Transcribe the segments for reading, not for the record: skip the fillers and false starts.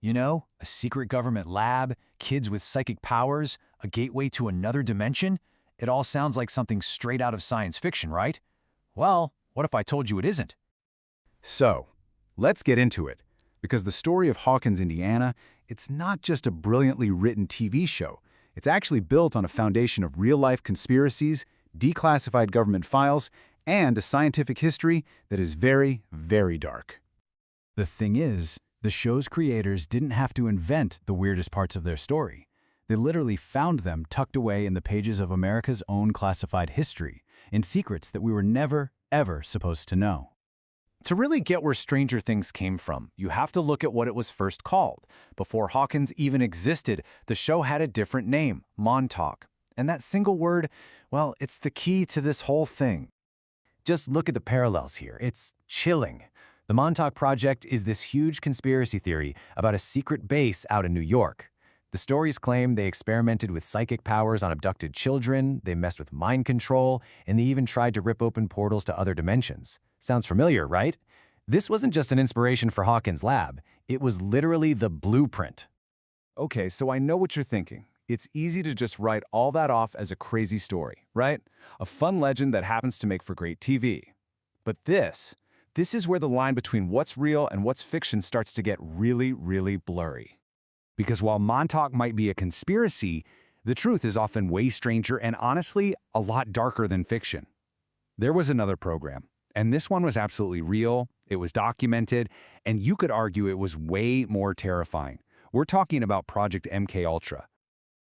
You know, a secret government lab, kids with psychic powers, a gateway to another dimension. It all sounds like something straight out of science fiction, right? Well, what if I told you it isn't? So, let's get into it, because the story of Hawkins, Indiana, it's not just a brilliantly written TV show. It's actually built on a foundation of real-life conspiracies, declassified government files, and a scientific history that is very, very dark. The thing is, the show's creators didn't have to invent the weirdest parts of their story. They literally found them tucked away in the pages of America's own classified history, in secrets that we were never, ever supposed to know. To really get where Stranger Things came from, you have to look at what it was first called. Before Hawkins even existed, the show had a different name, Montauk. And that single word, well, it's the key to this whole thing. Just look at the parallels here. It's chilling. The Montauk Project is this huge conspiracy theory about a secret base out in New York. The stories claim they experimented with psychic powers on abducted children, they messed with mind control, and they even tried to rip open portals to other dimensions. Sounds familiar, right? This wasn't just an inspiration for Hawkins Lab. It was literally the blueprint. Okay, so I know what you're thinking. It's easy to just write all that off as a crazy story, right? A fun legend that happens to make for great TV. But this is where the line between what's real and what's fiction starts to get really, really blurry. Because while Montauk might be a conspiracy, the truth is often way stranger and honestly, a lot darker than fiction. There was another program, and this one was absolutely real, it was documented, and you could argue it was way more terrifying. We're talking about Project MK-Ultra.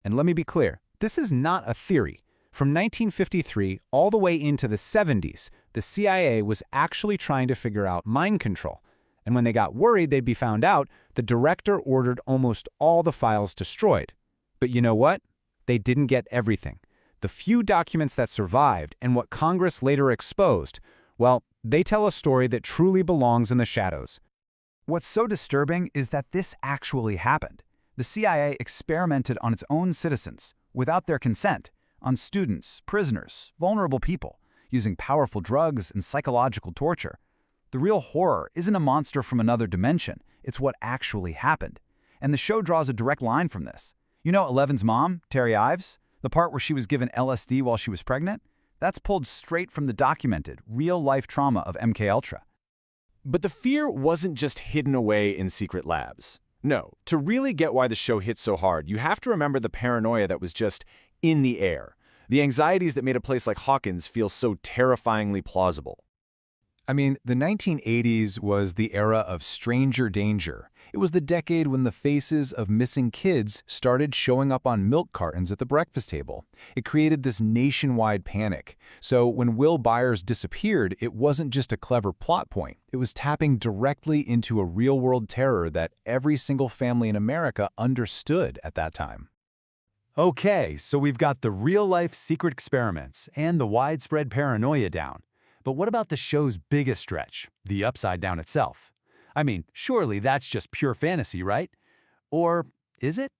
And let me be clear, this is not a theory. From 1953 all the way into the 70s, the CIA was actually trying to figure out mind control. And when they got worried they'd be found out, the director ordered almost all the files destroyed. But you know what? They didn't get everything. The few documents that survived and what Congress later exposed, well, they tell a story that truly belongs in the shadows. What's so disturbing is that this actually happened. The CIA experimented on its own citizens, without their consent, on students, prisoners, vulnerable people, using powerful drugs and psychological torture. The real horror isn't a monster from another dimension, it's what actually happened. And the show draws a direct line from this. You know Eleven's mom, Terry Ives? The part where she was given LSD while she was pregnant? That's pulled straight from the documented, real-life trauma of MK-Ultra. But the fear wasn't just hidden away in secret labs. No, to really get why the show hit so hard, you have to remember the paranoia that was just in the air. The anxieties that made a place like Hawkins feel so terrifyingly plausible. I mean, the 1980s was the era of stranger danger. It was the decade when the faces of missing kids started showing up on milk cartons at the breakfast table. It created this nationwide panic. So when Will Byers disappeared, it wasn't just a clever plot point. It was tapping directly into a real-world terror that every single family in America understood at that time. Okay, so we've got the real-life secret experiments and the widespread paranoia down. But what about the show's biggest stretch, the Upside Down itself? I mean, surely that's just pure fantasy, right? Or is it?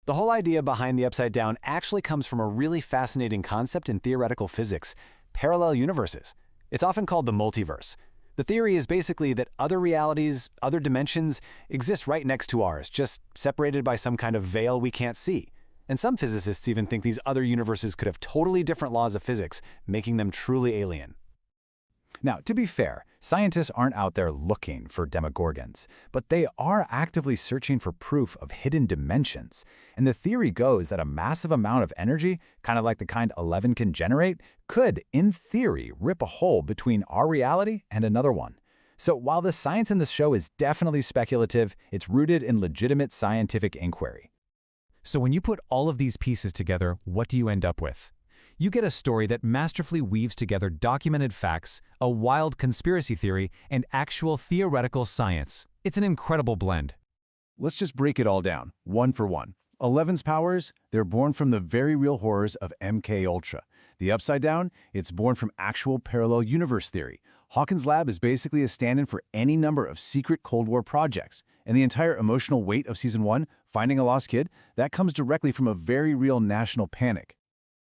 The whole idea behind the Upside Down actually comes from a really fascinating concept in theoretical physics: parallel universes. It's often called the multiverse. The theory is basically that other realities, other dimensions, exist right next to ours, just separated by some kind of veil we can't see. And some physicists even think these other universes could have totally different laws of physics, making them truly alien. Now, to be fair, scientists aren't out there looking for demogorgons, but they are actively searching for proof of hidden dimensions. And the theory goes that a massive amount of energy, kind of like the kind 11 can generate, could, in theory, rip a hole between our reality and another one. So while the science in this show is definitely speculative, it's rooted in legitimate scientific inquiry. So when you put all of these pieces together, what do you end up with? You get a story that masterfully weaves together documented facts, a wild conspiracy theory, and actual theoretical science. It's an incredible blend. Let's just break it all down, one for one. 11's powers, they're born from the very real horrors of MK-Ultra. The Upside Down, it's born from actual parallel universe theory. Hawkins Lab is basically a stand-in for any number of secret Cold War projects. And the entire emotional weight of Season 1, Finding a Lost Kid, that comes directly from a very real national panic.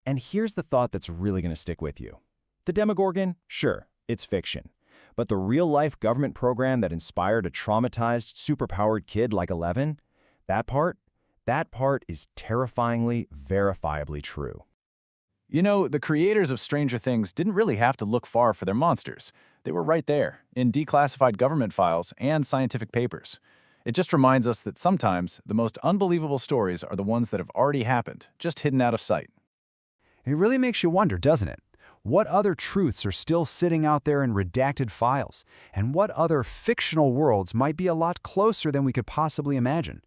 And here's the thought that's really going to stick with you. The Demogorgon, sure, it's fiction. But the real-life government program that inspired a traumatized, superpowered kid like 11, that part is terrifyingly, verifiably true. You know, the creators of Stranger Things didn't really have to look far for their monsters. They were right there, in declassified government files and scientific papers. It just reminds us that sometimes the most unbelievable stories are the ones that have already happened, just hidden out of sight. It really makes you wonder, doesn't it? What other truths are still sitting out there in redacted files? And what other fictional worlds might be a lot closer than we could possibly imagine?